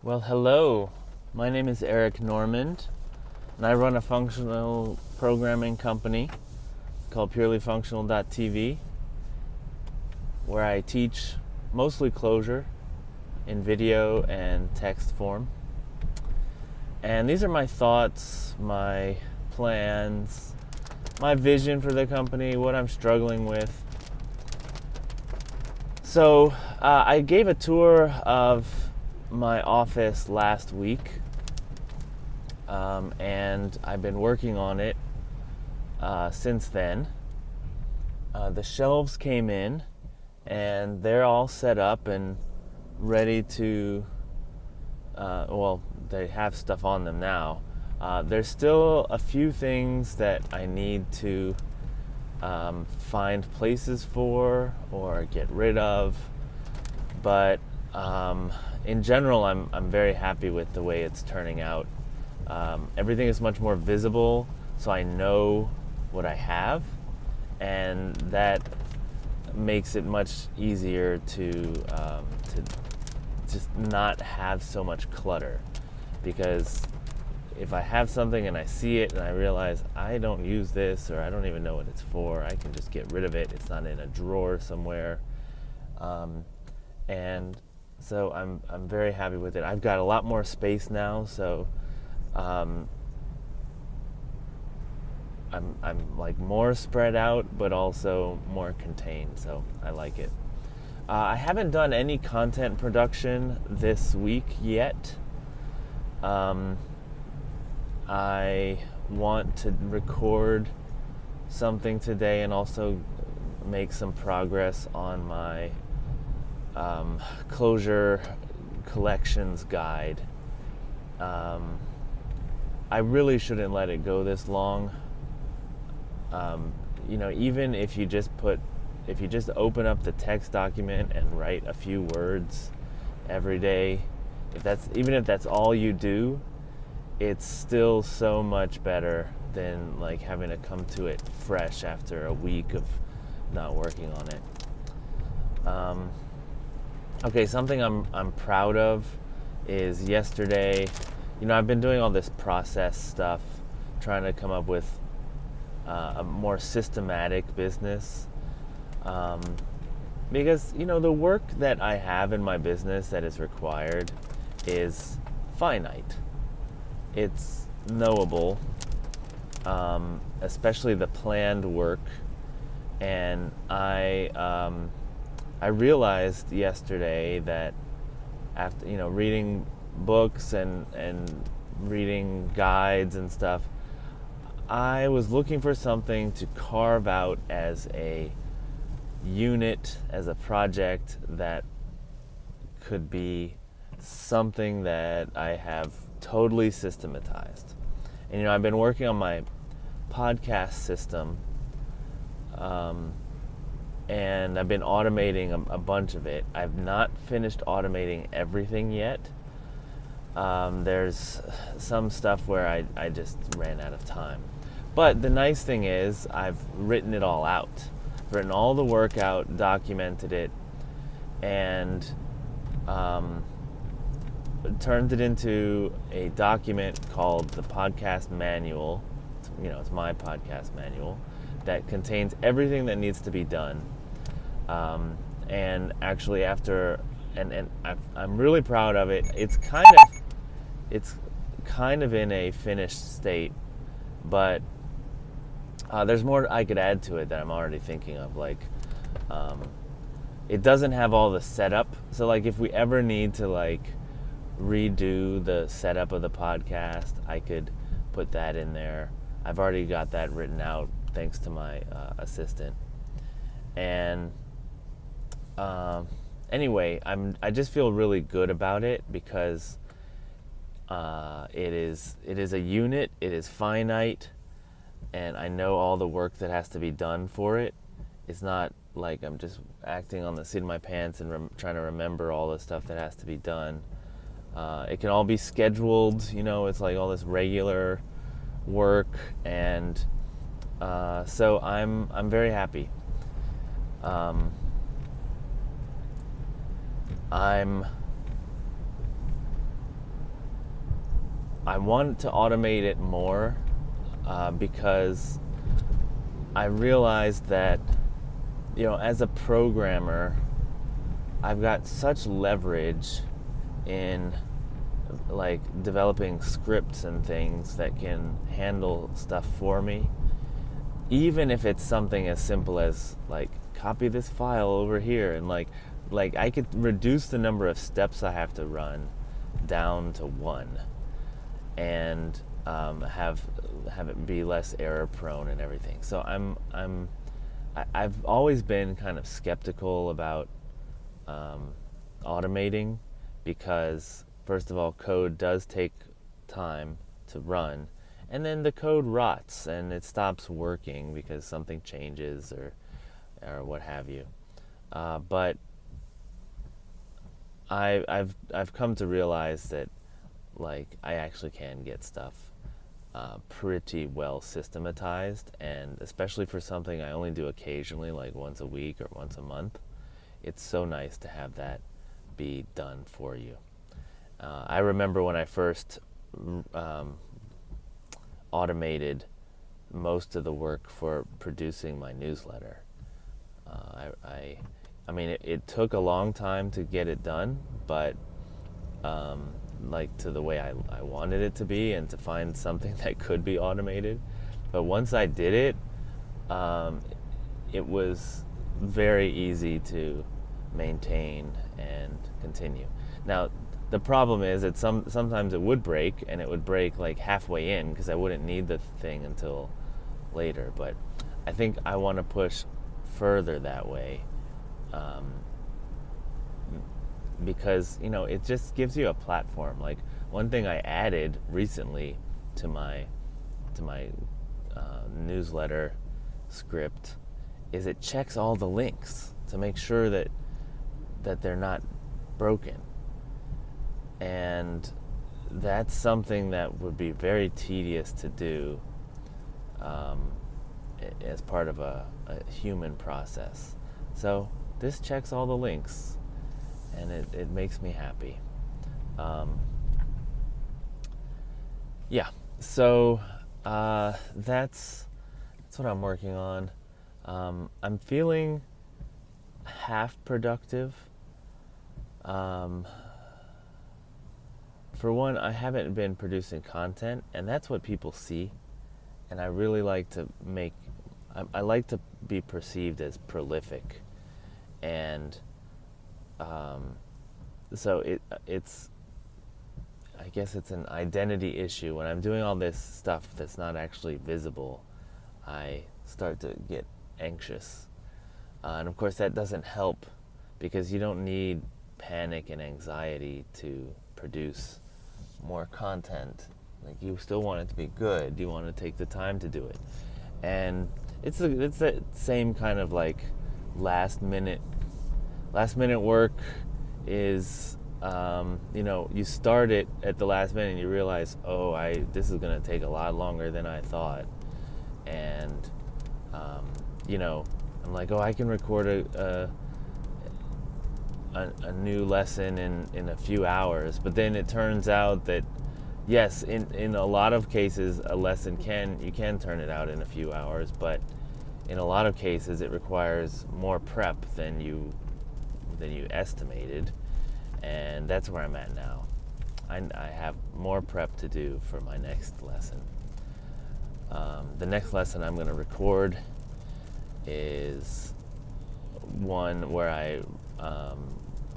Well, hello. My name is Eric Normand, and I run a functional programming company called PF.tv, where I teach mostly Clojure in video and text form. And these are my thoughts, my plans, my vision for the company, what I'm struggling with. So I gave a tour of my office last week, and I've been working on it since then. The shelves came in, and they're all set up and ready to, they have stuff on them now. There's still a few things that I need to find places for or get rid of, but in general, I'm very happy with the way it's turning out. Everything is much more visible, so I know what I have, and that makes it much easier to just not have so much clutter. Because if I have something and I see it and I realize I don't use this, or I don't even know what it's for, I can just get rid of it. It's not in a drawer somewhere, and so I'm very happy with it. I've got a lot more space now, so I'm like more spread out, but also more contained. So I like it. I haven't done any content production this week yet. I want to record something today and also make some progress on my Clojure collections guide. I really shouldn't let it go this long. Even if you just open up the text document and write a few words every day, even if that's all you do, it's still so much better than like having to come to it fresh after a week of not working on it. Okay, something I'm proud of is yesterday, I've been doing all this process stuff, trying to come up with a more systematic business. Because, the work that I have in my business that is required is finite. It's knowable, especially the planned work. And I realized yesterday that after reading books and reading guides and stuff, I was looking for something to carve out as a unit, as a project that could be something that I have totally systematized. And I've been working on my podcast system, and I've been automating a bunch of it. I've not finished automating everything yet. There's some stuff where I just ran out of time. But the nice thing is I've written it all out. I've written all the work out, documented it, and turned it into a document called the podcast manual. It's my podcast manual that contains everything that needs to be done. And actually I'm really proud of it. It's kind of in a finished state, but there's more I could add to it that I'm already thinking of. Like, it doesn't have all the setup. So like if we ever need to redo the setup of the podcast, I could put that in there. I've already got that written out thanks to my assistant. And anyway, I just feel really good about it because it is a unit. It is finite, and I know all the work that has to be done for it. It's not like I'm just acting on the seat of my pants and trying to remember all the stuff that has to be done. It can all be scheduled. It's like all this regular work, and so I'm very happy. I'm I want to automate it more because I realized that, as a programmer, I've got such leverage in like developing scripts and things that can handle stuff for me, even if it's something as simple as like copy this file over here, and like I could reduce the number of steps I have to run down to one, and have it be less error prone and everything. So I've always been kind of skeptical about automating, because first of all, code does take time to run, and then the code rots and it stops working because something changes or what have you. But I've come to realize that like I actually can get stuff pretty well systematized, and especially for something I only do occasionally, like once a week or once a month, it's so nice to have that be done for you. I remember when I first automated most of the work for producing my newsletter. I mean, it took a long time to get it done, but like to the way I wanted it to be, and to find something that could be automated. But once I did it, it was very easy to maintain and continue. Now, the problem is that sometimes it would break, and it would break like halfway in because I wouldn't need the thing until later. But I think I want to push further that way, because it just gives you a platform. Like, one thing I added recently to my newsletter script is it checks all the links to make sure that they're not broken. And that's something that would be very tedious to do as part of a human process. So this checks all the links, and it makes me happy. Yeah, so that's what I'm working on. I'm feeling half productive. For one, I haven't been producing content, and that's what people see. And I really like to I like to be perceived as prolific. And so it's I guess it's an identity issue. When I'm doing all this stuff that's not actually visible, I start to get anxious. And of course that doesn't help, because you don't need panic and anxiety to produce more content. Like, you still want it to be good. You want to take the time to do it. And it's the same kind of like last minute work is, you start it at the last minute and you realize, this is going to take a lot longer than I thought. And, I'm like, I can record a new lesson in a few hours. But then it turns out that, yes, in a lot of cases, a lesson you can turn it out in a few hours, but in a lot of cases it requires more prep than you estimated. And that's where I'm at now. I have more prep to do for my next lesson. The next lesson I'm going to record is one where I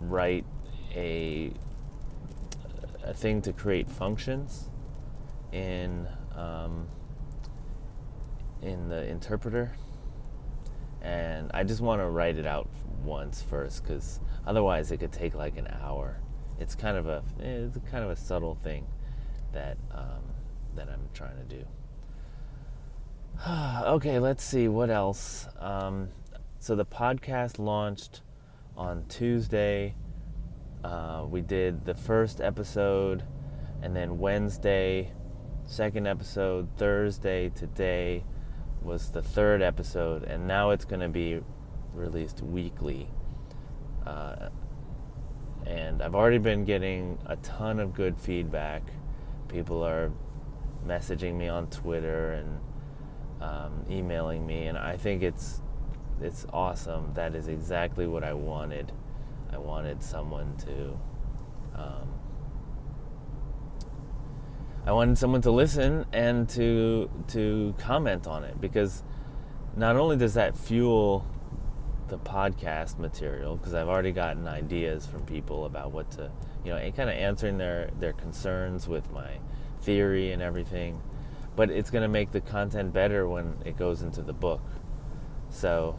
write a thing to create functions in the interpreter. And I just want to write it out once first, because otherwise it could take like an hour. It's kind of a subtle thing that I'm trying to do. Okay, let's see what else. So the podcast launched on Tuesday. We did the first episode, and then Wednesday, second episode. Thursday, today, was the third episode, and now it's going to be released weekly. And I've already been getting a ton of good feedback. people are messaging me on Twitter and emailing me, and I think it's awesome. That is exactly what I wanted. I wanted someone to listen and to comment on it, because not only does that fuel the podcast material, because I've already gotten ideas from people about what to, and kind of answering their concerns with my theory and everything, but it's going to make the content better when it goes into the book. So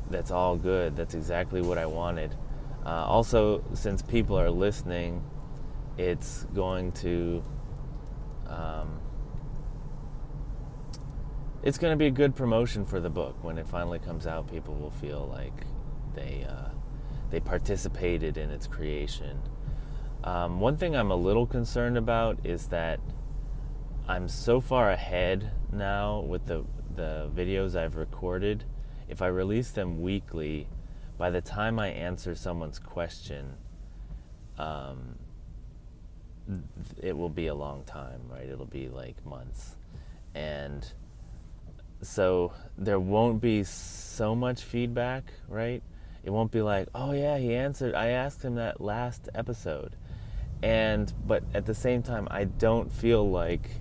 that's all good. That's exactly what I wanted. Also, since people are listening, it's going to be a good promotion for the book. When it finally comes out, people will feel like they participated in its creation. One thing I'm a little concerned about is that I'm so far ahead now with the videos I've recorded. If I release them weekly, by the time I answer someone's question, it will be a long time, right? It'll be like months. And so there won't be so much feedback, right? It won't be like, oh yeah, he answered, I asked him that last episode. But at the same time, I don't feel like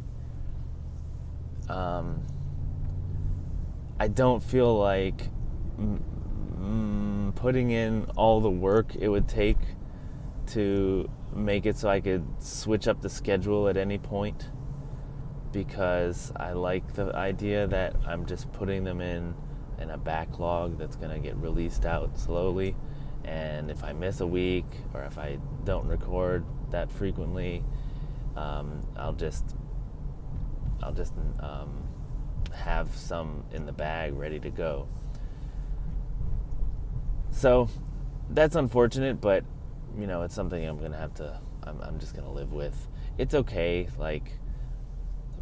putting in all the work it would take to make it so I could switch up the schedule at any point, because I like the idea that I'm just putting them in a backlog that's going to get released out slowly. And if I miss a week, or if I don't record that frequently, I'll just have some in the bag ready to go. So that's unfortunate, but it's something I'm gonna have to. I'm just gonna live with. It's okay. Like,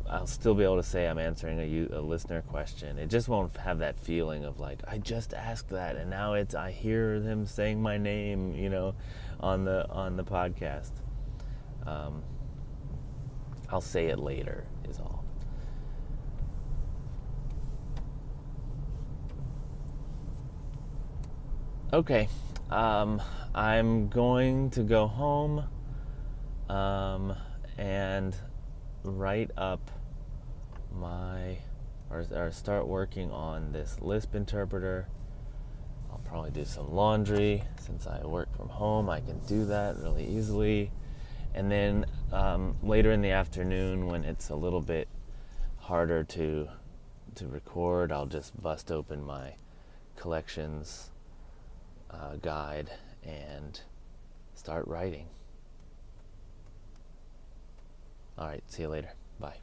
I'll still be able to say I'm answering a listener question. It just won't have that feeling of like, I just asked that and now I hear them saying my name, on the podcast. I'll say it later is all. Okay, I'm going to go home and write up or start working on this Lisp interpreter. I'll probably do some laundry. Since I work from home, I can do that really easily. And then later in the afternoon, when it's a little bit harder to record, I'll just bust open my collections guide and start writing. All right, see you later. Bye.